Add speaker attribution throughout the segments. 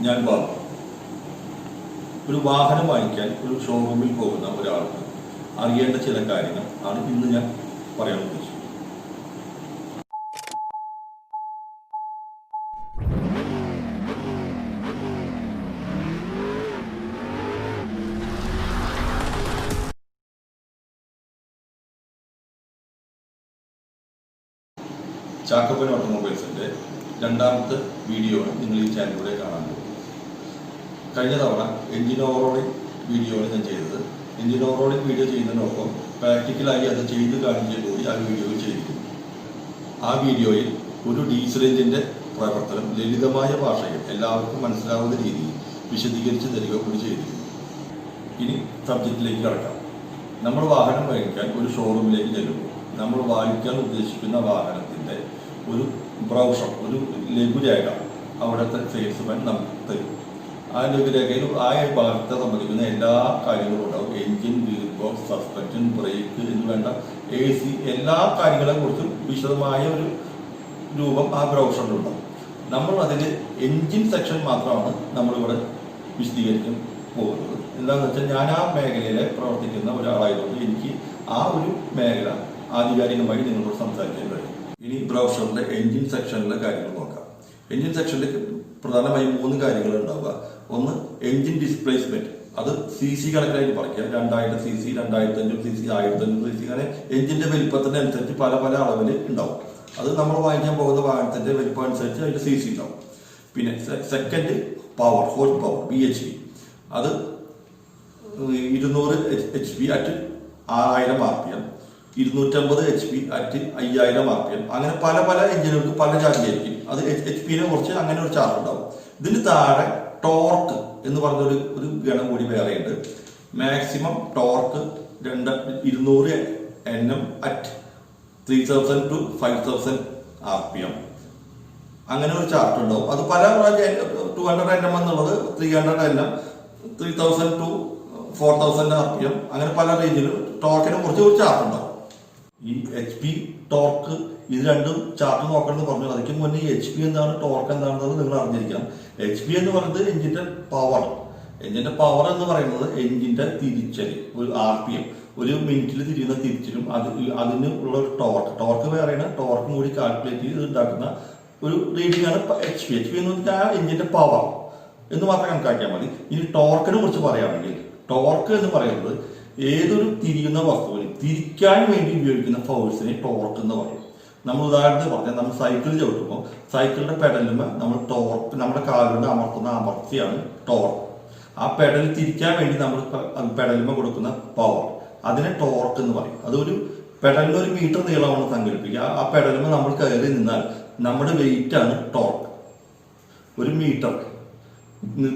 Speaker 1: ഞാൻ പറഞ്ഞു, ഒരു വാഹനം വാങ്ങിക്കാൻ ഒരു ഷോറൂമിൽ പോകുന്ന ഒരാൾക്ക് അറിയേണ്ട ചില കാര്യങ്ങൾ ആണ് ഇന്ന് ഞാൻ പറയാൻ ഉദ്ദേശിച്ചത്. ചാക്കപ്പൻ ഓട്ടോമൊബൈൽസിൻ്റെ രണ്ടാമത്തെ വീഡിയോ ആണ് നിങ്ങൾ ഈ ചാനലിലൂടെ കാണാൻ പോകുന്നത്. കഴിഞ്ഞ തവണ എഞ്ചിൻ ഓവറോളിംഗ് വീഡിയോ ആണ് ഞാൻ ചെയ്തത്. എഞ്ചിൻ ഓവറോളിംഗ് വീഡിയോ ചെയ്യുന്നതിനൊപ്പം പ്രാക്ടിക്കലായി അത് ചെയ്ത് കാണിക്കുക കൂടി ആ വീഡിയോയിൽ ചെയ്തിരിക്കുന്നു. ആ വീഡിയോയിൽ ഒരു ഡീസൽ എഞ്ചിൻ്റെ പ്രവർത്തനം ലളിതമായ ഭാഷയിൽ എല്ലാവർക്കും മനസ്സിലാവുന്ന രീതിയിൽ വിശദീകരിച്ച് തരിക കൂടി ചെയ്തിരിക്കുന്നു. ഇനി സബ്ജക്റ്റിലേക്ക് കടക്കാം. നമ്മൾ വാഹനം വാങ്ങിക്കാൻ ഒരു ഷോറൂമിലേക്ക് ചെല്ലുമ്പോൾ നമ്മൾ വാങ്ങിക്കാൻ ഉദ്ദേശിക്കുന്ന വാഹനത്തിൻ്റെ ഒരു ബ്രൗഷർ, ഒരു ലഘുരേഖ അവിടുത്തെ സെയിൽസ്മാൻ നമുക്ക് തരും. ആ ലഘുരേഖയിൽ ആ ഭാഗത്തെ സംബന്ധിക്കുന്ന എല്ലാ കാര്യങ്ങളും ഉണ്ടാവും. Engine, gear box, suspension, brake എന്ന് വേണ്ട AC എല്ലാ കാര്യങ്ങളെ കുറിച്ചും വിശദമായ ഒരു രൂപം ആ ബ്രൗഷറിലുണ്ടാവും. നമ്മൾ അതിൽ എൻജിൻ സെക്ഷൻ മാത്രമാണ് നമ്മളിവിടെ വിശദീകരിക്കാൻ പോകുന്നത്. എന്താണെന്ന് വെച്ചാൽ ഞാൻ ആ മേഖലയിൽ പ്രവർത്തിക്കുന്ന ഒരാളായതുകൊണ്ട് എനിക്ക് ആ ഒരു മേഖല ആധികാരികമായി നിങ്ങളോട് സംസാരിക്കാൻ കഴിയും. ഇനി ബ്രൗഷറിന്റെ എൻജിൻ സെക്ഷനിലെ കാര്യങ്ങൾ നോക്കാം. എൻജിൻ സെക്ഷനിൽ പ്രധാനമായും 3 കാര്യങ്ങൾ ഉണ്ടാവുക. ഒന്ന്, എൻജിൻ ഡിസ്പ്ലേസ്മെന്റ്. അത് CC കണക്കിലായിട്ട് പറയുക. 2000 cc, 2500 cc, 1500 cc, അങ്ങനെ എൻജിന്റെ വലിപ്പത്തിന്റെ അനുസരിച്ച് പല പല അളവിൽ ഉണ്ടാവും. അത് നമ്മൾ വാങ്ങിക്കാൻ പോകുന്ന വാഹനത്തിന്റെ വലിപ്പം അനുസരിച്ച് അതിന്റെ CC ഉണ്ടാവും. പിന്നെ second, power, horse power, BHP. അത് 200 HP at 6000 RPM, 250 HP at 5000 RPM. അങ്ങനെ പല പല എഞ്ചിനുകൾക്ക് പല ചാർജായിരിക്കും. അത് HP-നെ കുറിച്ച് അങ്ങനെ ഒരു ചാർജ് ഉണ്ടാവും. ഇതിന് താഴെ ടോർക്ക് എന്ന് പറഞ്ഞൊരു ഗണം കൂടി വേറെയുണ്ട്. Maximum torque 200 Nm at 3000 to 5000 RPM. അങ്ങനെ ഒരു ചാർട്ട് ഉണ്ടാവും. അത് പല 200 Nm എന്നുള്ളത് 300 Nm, 3000 to 4000 RPM, അങ്ങനെ പല റേഞ്ചിലും ടോർക്കിനെ കുറിച്ച് ഒരു ചാർട്ട് ഉണ്ടാവും. ഈ HP, ടോർക്ക് ഇത് രണ്ടും ചാർട്ട് നോക്കണമെന്ന് പറഞ്ഞു. അതിന് മുന്നേ HP എന്താണ്, ടോർക്ക് എന്താണെന്നത് നിങ്ങൾ അറിഞ്ഞിരിക്കണം. HP എന്ന് പറയുന്നത് എഞ്ചിന്റെ പവർ. എഞ്ചിന്റെ പവർ എന്ന് പറയുന്നത് എഞ്ചിന്റെ തിരിച്ചല്, ഒരു RPM, ഒരു മിനിറ്റിൽ തിരിയുന്ന തിരിച്ചിലും അതിന് ഉള്ള ഒരു ടോർക്ക് വേറെയാണ്. ടോർക്കും കൂടി കാൽക്കുലേറ്റ് ചെയ്ത് ഉണ്ടാക്കുന്ന ഒരു റീഡിംഗ് ആണ് HP. എന്ന് പറഞ്ഞാൽ എഞ്ചിന്റെ പവർ എന്ന് മാത്രം കണക്കാക്കിയാൽ മതി. ഇനി ടോർക്കിനെ കുറിച്ച് പറയുകയാണെങ്കിൽ ടോർക്ക് എന്ന് പറയുന്നത് ഏതൊരു തിരിയുന്ന വസ്തുവിന് തിരിക്കാൻ വേണ്ടി ഉപയോഗിക്കുന്ന ഫോഴ്സിനെ ടോർക്ക് എന്ന് പറയും. നമ്മൾ ഉദാഹരണത്തിന് പറഞ്ഞാൽ നമ്മൾ സൈക്കിൾ ചവിട്ടുമ്പോൾ സൈക്കിളിന്റെ പെഡലിന് നമ്മൾ ടോർക്ക്, നമ്മുടെ കാലുകൊണ്ട് അമർത്തുന്ന അമർത്തിയാണ് ടോർക്ക്. ആ പെഡൽ തിരിക്കാൻ വേണ്ടി നമ്മൾ പെഡലിന് കൊടുക്കുന്ന പവർ, അതിനെ ടോർക്ക് എന്ന് പറയും. അതൊരു പെഡലിന് 1 മീറ്റർ നീളമാണ് സങ്കല്പിക്കുക. ആ പെഡലിന് നമ്മൾ കയറി നിന്നാൽ നമ്മുടെ വെയിറ്റ് ആണ് ടോർക്ക്. 1 മീറ്റർ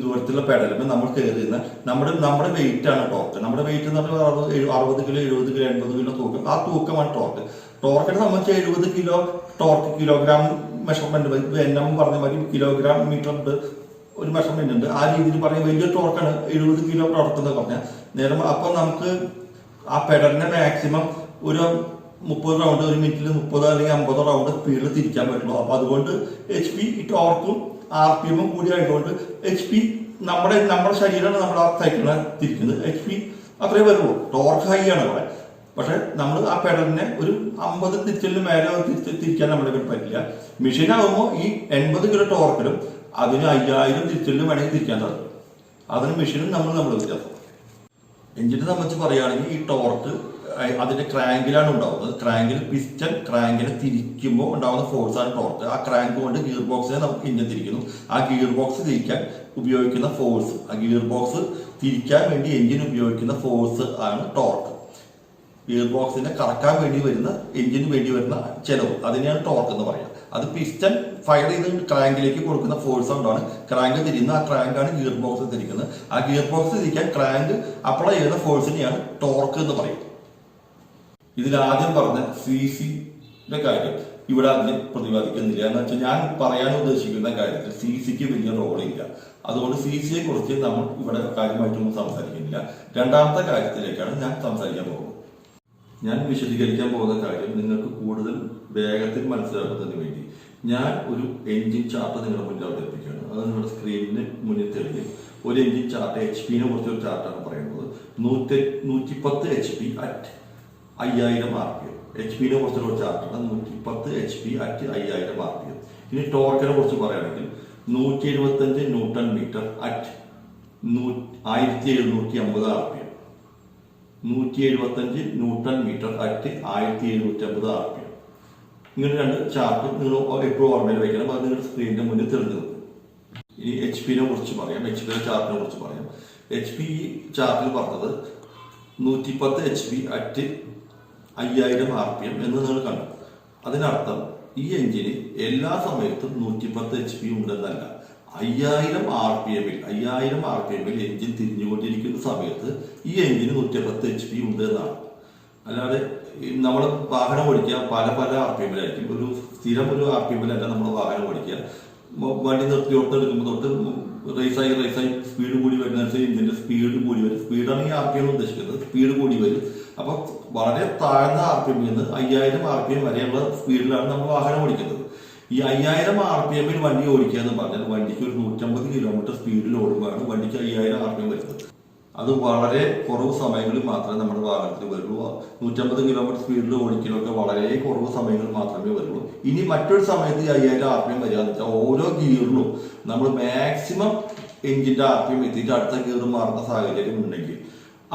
Speaker 1: ദൂരത്തിലുള്ള പെഡലുമ്പോൾ നമ്മൾ കയറി നിന്നാൽ നമ്മുടെ വെയിറ്റ് ആണ് ടോർക്ക്. നമ്മുടെ വെയിറ്റ് എന്ന് പറഞ്ഞാൽ 60 കിലോ, 70 കിലോ, 80 കിലോ തൂക്കം. ആ തൂക്കമാണ് ടോർക്ക്. ടോർക്കിനെ സംബന്ധിച്ച് 70 kilo torque kilogram measurement, NM പറഞ്ഞ മാതിരി കിലോഗ്രാം മീറ്റർ ഒരു മെഷർമെന്റ് ഉണ്ട്. ആ രീതിയിൽ പറഞ്ഞ വലിയ ടോർക്കാണ് 70 കിലോ ടോർക്ക് എന്ന് പറഞ്ഞാൽ നേരം. അപ്പൊ നമുക്ക് ആ പെഡലിനെ മാക്സിമം ഒരു 30 റൗണ്ട്, 1 മിനിറ്റിൽ 30 അല്ലെങ്കിൽ 50 റൗണ്ട് സ്പീഡിൽ തിരിക്കാൻ പറ്റുള്ളൂ. അപ്പൊ അതുകൊണ്ട് HP ടോർക്കും RPM കൂടി ആയതുകൊണ്ട് HP നമ്മുടെ ശരീരമാണ് നമ്മുടെ ആ സൈക്കിളിനെ തിരിക്കുന്നത്. HP അത്രേ വരുള്ളൂ. ടോർക്ക് ഹൈ ആണ് അവിടെ. പക്ഷെ നമ്മൾ ആ പെഡലിനെ ഒരു 50 തിരിച്ചലിന് മേലെ തിരിക്കാൻ നമ്മളെ പറ്റില്ല. മെഷീനാകുമ്പോൾ ഈ 80 കിലോ ടോർക്കിലും അതിന് 5000 തിരിച്ചലിനും വേണമെങ്കിൽ തിരിക്കാൻ സാധിക്കും. അതിന് മെഷീനും നമ്മൾ വ്യത്യാസം. എഞ്ചിനെ സംബന്ധിച്ച് പറയുകയാണെങ്കിൽ ഈ ടോർക്ക് അതിന്റെ ക്രാങ്കിലാണ് ഉണ്ടാവുന്നത്. ക്രാങ്കിൽ പിസ്റ്റൺ ക്രാങ്കിനെ തിരിക്കുമ്പോൾ ഉണ്ടാകുന്ന ഫോഴ്സാണ് ടോർക്ക്. ആ ക്രാങ്ക് കൊണ്ട് ഗിയർ ബോക്സിനെ നമുക്ക് എഞ്ചിൻ തിരിക്കുന്നു. ആ ഗിയർ ബോക്സ് തിരിക്കാൻ ഉപയോഗിക്കുന്ന ഫോഴ്സ്, ആ ഗിയർ ബോക്സ് തിരിക്കാൻ വേണ്ടി എഞ്ചിൻ ഉപയോഗിക്കുന്ന ഫോഴ്സ് ആണ് ടോർക്ക്. ഗിയർ ബോക്സിനെ കറക്കാൻ വേണ്ടി വരുന്ന, എഞ്ചിന് വേണ്ടി വരുന്ന ചെലവ്, അതിനെയാണ് ടോർക്ക് എന്ന് പറയുക. അത് പിസ്റ്റൺ ഫയർ ചെയ്ത് ക്രാങ്കിലേക്ക് കൊടുക്കുന്ന ഫോഴ്സ് കൊണ്ടാണ് ക്രാങ്ക് തിരിയുന്നത്. ആ ക്രാങ്കാണ് ഗിയർ ബോക്സ് തിരിക്കുന്നത്. ആ ഗിയർ ബോക്സ് തിരിക്കാൻ ക്രാങ്ക് അപ്ലൈ ചെയ്യുന്ന ഫോഴ്സിനെയാണ് ടോർക്ക് എന്ന് പറയുന്നത്. ഇതിൽ ആദ്യം പറഞ്ഞ CCയുടെ കാര്യം ഇവിടെ അതിനെ പ്രതിപാദിക്കുന്നില്ല. എന്ന് വെച്ചാൽ ഞാൻ പറയാൻ ഉദ്ദേശിക്കുന്ന കാര്യത്തിൽ CCക്ക് വലിയ റോളില്ല. അതുകൊണ്ട് CCയെ കുറിച്ച് നമ്മൾ ഇവിടെ കാര്യമായിട്ടൊന്നും സംസാരിക്കുന്നില്ല. രണ്ടാമത്തെ കാര്യത്തിലേക്കാണ് ഞാൻ സംസാരിക്കാൻ പോകുന്നത്. ഞാൻ വിശദീകരിക്കാൻ പോകുന്ന കാര്യം നിങ്ങൾക്ക് കൂടുതൽ വേഗത്തിൽ മനസ്സിലാക്കുന്നതിന് വേണ്ടി ഞാൻ ഒരു എൻജിൻ ചാർട്ട് നിങ്ങളുടെ മുന്നിൽ അവതരിപ്പിക്കുകയാണ്. അത് നിങ്ങളുടെ സ്ക്രീനിന് മുന്നിൽ തെളിയും. ഒരു എൻജിൻ ചാർട്ട് HP കുറിച്ച് ഒരു ചാർട്ടാണ് പറയുന്നത്. 110 HP at 5000 RPM. HP കുറിച്ചുള്ള ചാർട്ടാണ് 110 HP at 5000 RPM. ഇനി ടോർക്കിനെ കുറിച്ച് പറയുകയാണെങ്കിൽ 175 newton metre at 1750 RPM. 175 newton metre at 1750 RPM. ഇങ്ങനെ രണ്ട് ചാർട്ട് നിങ്ങൾ എപ്പോഴും ഓർമ്മയിൽ വയ്ക്കണം. അത് നിങ്ങളുടെ സ്ക്രീനിന്റെ മുന്നിൽ തെളിഞ്ഞു നിൽക്കും. ഇനി HP കുറിച്ച് പറയാം. HP ചാർട്ടിനെ കുറിച്ച് പറയാം. HP ചാർട്ടിൽ പറഞ്ഞത് 110 HP അറ്റ് 5000 RPM എന്ന് നിങ്ങൾ കണ്ടു. അതിനർത്ഥം ഈ എഞ്ചിന് എല്ലാ സമയത്തും 110 HP ഉണ്ടെന്നല്ല. 5000 RPM എഞ്ചിൻ തിരിഞ്ഞുകൊണ്ടിരിക്കുന്ന സമയത്ത് ഈ എഞ്ചിന് 110 HP ഉണ്ട് എന്നാണ്. അല്ലാതെ നമ്മൾ വാഹനം ഓടിക്കുക പല RPM-ലായിരിക്കും. ഒരു സ്ഥിരം ഒരു RPM-ലല്ല നമ്മൾ വാഹനം ഓടിക്കുക. വണ്ടി നിർത്തി എടുക്കുമ്പോൾ തൊട്ട് റേസായി സ്പീഡ് കൂടി വരുന്നതനുസരിച്ച് എഞ്ചിന്റെ സ്പീഡ് കൂടി വരും. സ്പീഡാണ് ഈ RPM ഉദ്ദേശിക്കുന്നത്. സ്പീഡ് കൂടി വരും. അപ്പൊ വളരെ താഴ്ന്ന RPM-ൽ നിന്ന് 5000 RPM വരെയുള്ള സ്പീഡിലാണ് നമ്മൾ വാഹനം ഓടിക്കുന്നത്. ഈ 5000 RPM-ൽ വണ്ടി ഓടിക്കുക എന്ന് പറഞ്ഞാൽ വണ്ടിക്ക് ഒരു 150 കിലോമീറ്റർ സ്പീഡിൽ ഓടുമ്പോഴാണ് വണ്ടിക്ക് 5000 RPM വരുന്നത്. അത് വളരെ കുറവ് സമയങ്ങളിൽ മാത്രമേ നമ്മുടെ വാഹനത്തിൽ വരുള്ളൂ. 150 കിലോമീറ്റർ സ്പീഡിൽ ഓടിക്കലൊക്കെ വളരെ കുറവ് സമയങ്ങളിൽ മാത്രമേ വരുള്ളൂ. ഇനി മറ്റൊരു സമയത്ത് ഈ 5000 RPM വരിക എന്ന് വെച്ചാൽ ഓരോ ഗിയറിലും നമ്മൾ മാക്സിമം എഞ്ചിന്റെ RPM എത്തിയിട്ട് അടുത്ത ഗിയർ മാറുന്ന സാഹചര്യം ഉണ്ടെങ്കിൽ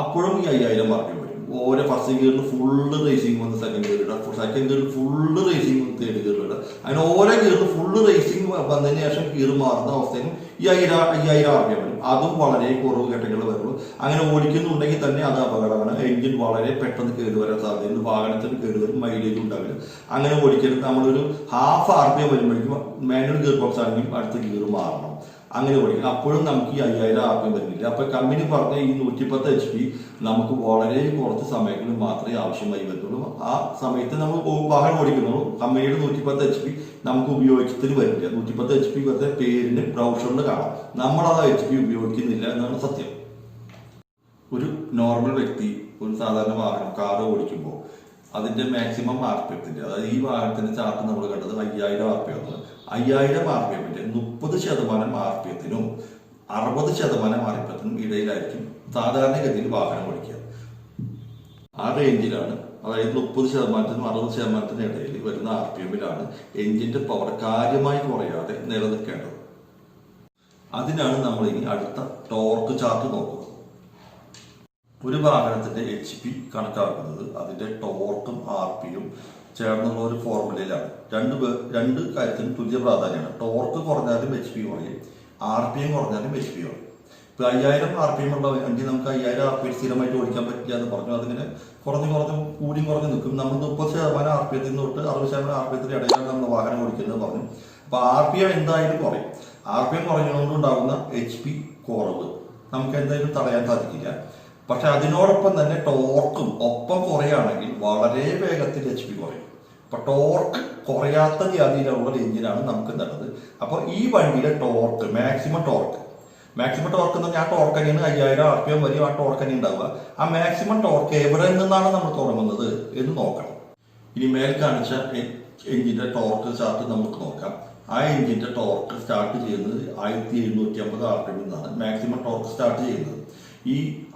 Speaker 1: അപ്പോഴും ഈ 5000 RPM വരും. ഓരോ ഫസ്റ്റ് ഗിയറിൽ ഫുള്ള് റേസിംഗ് വന്ന് സെക്കൻഡ് ഗിയർ ഇടാം, സെക്കൻഡ് ഗിയറിൽ ഫുള്ള് റേസിംഗ് വന്ന് തേർഡ് ഗിയർ ഇടാം. അങ്ങനെ ഓരോ ഗിയറിൽ ഫുള്ള് റേസിംഗ് വന്നതിന് ശേഷം ഗിയർ മാറുന്ന അവസ്ഥയിലും ഈ 5000 RPM വരും. അതും വളരെ കുറവ് ഘട്ടങ്ങളിൽ വരുള്ളൂ. അങ്ങനെ ഓടിക്കുന്നുണ്ടെങ്കിൽ തന്നെ അത് അപകടമാണ്. എഞ്ചിൻ വളരെ പെട്ടെന്ന് കേടുവരാൻ സാധ്യതയുണ്ട്. വാഹനത്തിന് കേടുവരും, മൈലേജ് ഉണ്ടാവില്ല. അങ്ങനെ ഓടിക്കരുത്. നമ്മളൊരു ഹാഫ് RPM വരുമ്പോഴേക്കും മാനുവൽ ഗിയർ ബോക്സ് ആണെങ്കിൽ അടുത്ത ഗിയർ മാറണം. അങ്ങനെ ഓടിക്കണം. അപ്പോഴും നമുക്ക് ഈ 5000 RPM വരുന്നില്ല. അപ്പൊ കമ്പനി പറഞ്ഞ ഈ 110 HP നമുക്ക് വളരെ കുറച്ച് സമയങ്ങളിൽ മാത്രമേ ആവശ്യമായി വരുന്നുള്ളൂ. ആ സമയത്ത് നമ്മൾ വാഹനം ഓടിക്കുന്നുള്ളൂ. കമ്പനിയുടെ 110 HP നമുക്ക് ഉപയോഗിച്ചതിന് വരില്ല. 110 HP വെറുതെ പേരിന് ബ്രൗഷറിൽ കാണാം. നമ്മളത് HP ഉപയോഗിക്കുന്നില്ല എന്നാണ് സത്യം. ഒരു നോർമൽ വ്യക്തി ഒരു സാധാരണ വാഹനം കാറ് ഓടിക്കുമ്പോൾ അതിന്റെ മാക്സിമം RPM-ത്തിന്റെ, അതായത് ഈ വാഹനത്തിന്റെ ചാർട്ട് നമ്മൾ കണ്ടത് 5000 RPM ആണ്. 5000 RPM-ന്റെ 30% RPM-ത്തിനും 60% RPM-ത്തിനും ഇടയിലായിരിക്കും സാധാരണഗതിയിൽ വാഹനം ഓടിക്കുക. ആ റേഞ്ചിലാണ്, അതായത് 30%-നും 60%-നും ഇടയിൽ വരുന്ന RPM-ലാണ് എഞ്ചിന്റെ പവർ കാര്യമായി കുറയാതെ നിലനിൽക്കേണ്ടത്. അതിനാണ് നമ്മൾ ഇനി അടുത്ത ടോർക്ക് ചാർട്ട് നോക്കുന്നത്. ഒരു വാഹനത്തിന്റെ HP കണക്കാക്കുന്നത് അതിന്റെ ടോർക്കും RPM ചേർന്നുള്ള ഒരു ഫോർമുലയിലാണ്. രണ്ട് കാര്യത്തിനും തുല്യ പ്രാധാന്യമാണ്. ടോർക്ക് കുറഞ്ഞാലും HP കുറയും, RPM കുറഞ്ഞാലും HP കുറയും. ഇപ്പൊ 5000 RPM ഉള്ള വണ്ടി നമുക്ക് 5000 RPM സ്ഥിരമായിട്ട് ഓടിക്കാൻ പറ്റില്ല എന്ന് പറഞ്ഞു. അതിങ്ങനെ കുറഞ്ഞു നിൽക്കും. നമ്മൾ 30% RPM തൊട്ട് 60% RPM ഇടയിലാണ് നമ്മൾ വാഹനം ഓടിക്കുന്നത് പറഞ്ഞു. അപ്പൊ RPM എന്തായാലും കുറയും. RPM കുറഞ്ഞുകൊണ്ടുണ്ടാകുന്ന HP കുറവ് നമുക്ക് എന്തായാലും തടയാൻ സാധിക്കില്ല. പക്ഷെ അതിനോടൊപ്പം തന്നെ ടോർക്കും ഒപ്പം കുറയുകയാണെങ്കിൽ വളരെ വേഗത്തിൽ HP കുറയും. അപ്പൊ ടോർക്ക് കുറയാത്ത രീതിയിലുള്ള ഒരു എഞ്ചിനാണ് നമുക്ക് നല്ലത്. അപ്പൊ ഈ വണ്ടിയുടെ ടോർക്ക് മാക്സിമം ടോർക്ക് എന്ന് പറഞ്ഞാൽ ആ ടോർക്ക് തന്നെയാണ് 5000 RPM വരെയും ആ ടോർക്ക് തന്നെ ഉണ്ടാവുക. ആ മാക്സിമം ടോർക്ക് എവിടെ നിന്നാണ് നമ്മൾ തുടങ്ങുന്നത് എന്ന് നോക്കണം. ഇനി മേൽ കാണിച്ച എഞ്ചിന്റെ ടോർക്ക് ചാർട്ട് നമുക്ക് നോക്കാം. ആ എഞ്ചിന്റെ ടോർക്ക് സ്റ്റാർട്ട് ചെയ്യുന്നത് 1750 RPM നിന്നാണ് മാക്സിമം ടോർക്ക് സ്റ്റാർട്ട് ചെയ്യുന്നത്.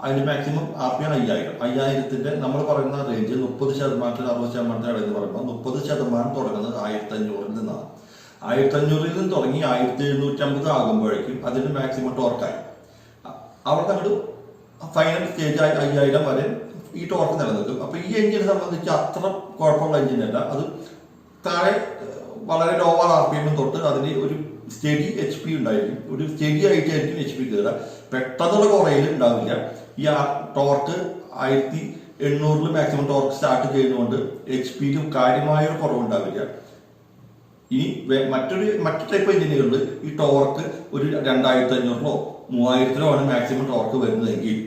Speaker 1: അതിന്റെ മാക്സിമം RPM 5000-ത്തിന്റെ നമ്മൾ പറയുന്ന റേഞ്ച് 30%-നും 60%-നും ഇടയിൽ പറയുമ്പോൾ 30% തുടങ്ങുന്നത് 1500-ൽ നിന്നാണ്. 1500-ൽ നിന്ന് തുടങ്ങി 1750 ആകുമ്പോഴേക്കും അതിന്റെ മാക്സിമം ടോർക്കായി. അവിടെ അങ്ങോട്ട് ഫൈനൽ സ്റ്റേജ് 5000 വരെ ഈ ടോർക്ക് നിലനിൽക്കും. അപ്പൊ ഈ എഞ്ചിനെ സംബന്ധിച്ച് അത്ര കുഴപ്പമുള്ള എഞ്ചിനല്ല. അത് താഴെ വളരെ ലോവർ RPM തൊട്ട് അതിന് ഒരു സ്റ്റഡി HP ഉണ്ടായിരിക്കും. ഒരു സ്റ്റഡി ആയിട്ടായിരിക്കും HP കയറുക. പെട്ടെന്നുള്ള കുറയിൽ ഉണ്ടാവില്ല. ഈ ടോർക്ക് 1800-ൽ മാക്സിമം ടോർക്ക് സ്റ്റാർട്ട് ചെയ്യുന്നതുകൊണ്ട് HP-ക്ക് കാര്യമായ ഒരു കുറവുണ്ടാവില്ല. ഇനി മറ്റു ടൈപ്പ് എഞ്ചിനുകളിൽ ഈ ടോർക്ക് ഒരു 2500-ലോ 3000-ലോ ആണ് മാക്സിമം ടോർക്ക് വരുന്നതെങ്കിൽ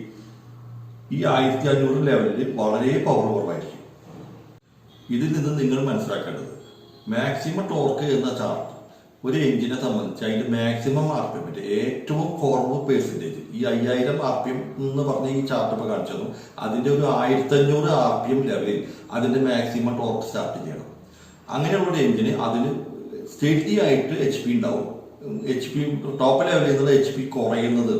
Speaker 1: ഈ 1500 ലെവലിൽ വളരെ പവർ കുറവായിരിക്കും. ഇതിൽ നിന്ന് നിങ്ങൾ മനസ്സിലാക്കേണ്ടത് മാക്സിമം ടോർക്ക് എന്ന ചാർട്ട് ഒരു എഞ്ചിനെ സംബന്ധിച്ച് അതിന്റെ മാക്സിമം RPM ഏറ്റവും കുറവ് പെർസെന്റേജ് ഈ 5000 RPM എന്ന് പറഞ്ഞ ഈ ചാർട്ട് ഇപ്പൊ കാണിച്ചതും അതിന്റെ ഒരു 1500 RPM ലെവലിൽ അതിന്റെ മാക്സിമം ടോർക്ക് സ്റ്റാർട്ട് ചെയ്യണം. അങ്ങനെയുള്ള എഞ്ചിന് അതിന് സ്റ്റഡി ആയിട്ട് HP ഉണ്ടാവും. HP ടോപ്പ് ലെവലിൽ നിന്ന് HP കുറയുന്നത്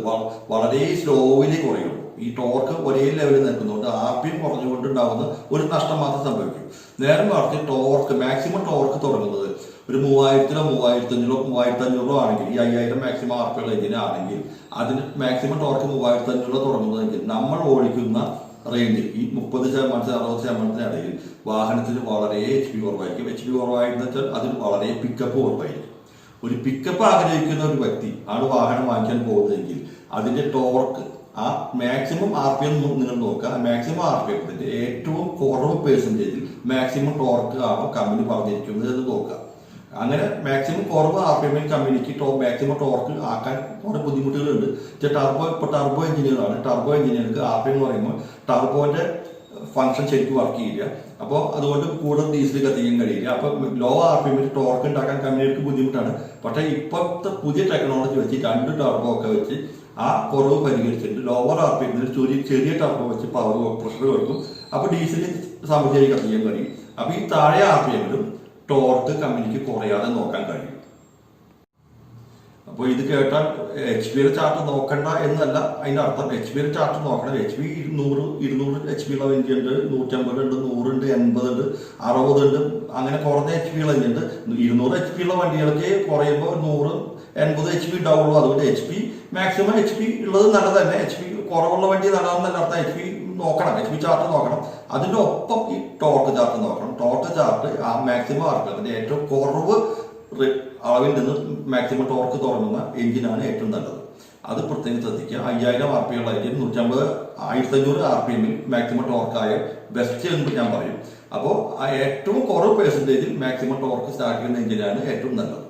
Speaker 1: വളരെ സ്ലോവിലി കുറയുള്ളൂ. ഈ ടോർക്ക് ഒരേ ലെവലിൽ നിൽക്കുന്നതുകൊണ്ട് RPM കുറഞ്ഞുകൊണ്ടുണ്ടാകുന്ന ഒരു നഷ്ടം മാത്രം സംഭവിക്കും. നേരെ മറിച്ച് ടോർക്ക് മാക്സിമം ടോർക്ക് തുടങ്ങുന്നത് ഒരു 3000-ലോ 3500-ലോ 3500-ലോ ആണെങ്കിൽ, ഈ 5000 മാക്സിമം RPM എഞ്ചിൻ ആണെങ്കിൽ അതിന് മാക്സിമം ടോർക്ക് 3500-ലോ തുടങ്ങുന്നതെങ്കിൽ നമ്മൾ ഓടിക്കുന്ന റേഞ്ച് ഈ 30%-60% ഇടയിൽ വാഹനത്തിന് വളരെ HP കുറവായിരിക്കും. HP കുറവായെന്ന് വെച്ചാൽ അതിന് വളരെ പിക്കപ്പ് കുറവായിരിക്കും. ഒരു പിക്കപ്പ് ആഗ്രഹിക്കുന്ന ഒരു വ്യക്തി ആണ് വാഹനം വാങ്ങിക്കാൻ പോകുന്നതെങ്കിൽ അതിന്റെ ടോർക്ക് ആ മാക്സിമം RPM നിങ്ങൾ നോക്കുക. മാക്സിമം RPMത്തിന്റെ ഏറ്റവും കുറവ് പെർസെൻറ്റേജിൽ മാക്സിമം ടോർക്ക് ആണോ കമ്പനി പറഞ്ഞിരിക്കുന്നത് എന്ന് നോക്കുക. അങ്ങനെ മാക്സിമം കുറവ് RPM കമ്പനിക്ക് മാക്സിമം ടോർക്ക് ആക്കാൻ കുറെ ബുദ്ധിമുട്ടുകളുണ്ട്. ടർബോ എഞ്ചിനുകളാണ്. ടർബോ എഞ്ചിനുകൾക്ക് RPM എന്ന് പറയുമ്പോൾ ടർബോന്റെ ഫംഗ്ഷൻ ശരിക്കും വർക്ക് ചെയ്യില്ല. അപ്പോൾ അതുകൊണ്ട് കൂടുതൽ ഡീസൽ കത്തിക്കാൻ കഴിയില്ല. അപ്പോൾ ലോ RPMൽ ടോർക്ക് ഉണ്ടാക്കാൻ കമ്പനികൾക്ക് ബുദ്ധിമുട്ടാണ്. പക്ഷേ ഇപ്പോഴത്തെ പുതിയ ടെക്നോളജി വെച്ച് 2 ടർബോ ഒക്കെ വെച്ച് ആ കുറവ് പരിഹരിച്ചിട്ട് ലോവർ RPMൽ ചെറിയ ടർബോ വെച്ച് പവർ പ്രഷർ കൊടുക്കും. അപ്പോൾ ഡീസലിൽ സമൃദ്ധിയായി കത്തിക്കാൻ കഴിയും. അപ്പോൾ ഈ താഴെ RPMലും ടോർക്ക് കമ്പനിക്ക് കുറയാതെ നോക്കാൻ കഴിയും. അപ്പോൾ ഇത് കേട്ടാൽ HP ചാർട്ട് നോക്കണ്ട എന്നല്ല അതിന്റെ അർത്ഥം. HP ചാർട്ട് നോക്കണം. HP 100-200 HP ഉള്ള എഞ്ചിൻ ഉണ്ട്, 150 ഉണ്ട്, 100 ഉണ്ട്, 80 ഉണ്ട്, 60 ഉണ്ട്. അങ്ങനെ കുറഞ്ഞ HP ഉള്ള എഞ്ചിൻ ഉണ്ട്. 200 HP ഉള്ള വണ്ടികൾക്ക് കുറയുമ്പോൾ 100-80 HP ഉണ്ടാവുള്ളൂ. അതുകൊണ്ട് HP മാക്സിമം HP ഉള്ളത് നല്ലത് തന്നെ. HP കുറവുള്ള വണ്ടി നല്ലതെന്നല്ല അർത്ഥം. HP നോക്കണം, HP ചാർട്ട് നോക്കണം. അതിന്റെ ഒപ്പം ഈ ടോർക്ക് ചാർട്ട് നോക്കണം. ടോർക്ക് ചാർട്ട് ആ മാക്സിമം RPM ഏറ്റവും കുറവ് അളവിൽ നിന്ന് മാക്സിമം ടോർക്ക് തുടങ്ങുന്ന എഞ്ചിനാണ് ഏറ്റവും നല്ലത്. അത് പ്രത്യേകം ശ്രദ്ധിക്കുക. 5000 RPM ഉള്ള എഞ്ചിൻ 150-1500 RPMൽ മാക്സിമം ടോർക്കായ ബെസ്റ്റ് എന്ന് ഞാൻ പറയും. അപ്പോൾ ആ ഏറ്റവും കുറവ് പെർസെൻറ്റേജിൽ മാക്സിമം ടോർക്ക് സ്റ്റാർട്ട് ചെയ്യുന്ന എഞ്ചിനാണ് ഏറ്റവും നല്ലത്.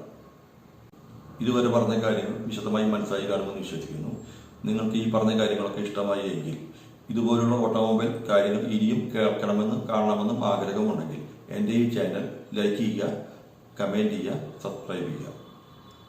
Speaker 1: ഇതുവരെ പറഞ്ഞ കാര്യങ്ങൾ വിശദമായി മനസ്സിലായി കാണുമെന്ന് വിശ്വസിക്കുന്നു. നിങ്ങൾക്ക് ഈ പറഞ്ഞ കാര്യങ്ങളൊക്കെ ഇഷ്ടമായി എങ്കിൽ ഇതുപോലുള്ള ഓട്ടോമൊബൈൽ കാര്യങ്ങൾ ഇനിയും കേൾക്കണമെന്നും കാണണമെന്നും ആഗ്രഹമുണ്ടെങ്കിൽ എൻ്റെ ഈ ചാനൽ ലൈക്ക് ചെയ്യുക, കമൻറ്റ് ചെയ്യുക, സബ്സ്ക്രൈബ് ചെയ്യുക.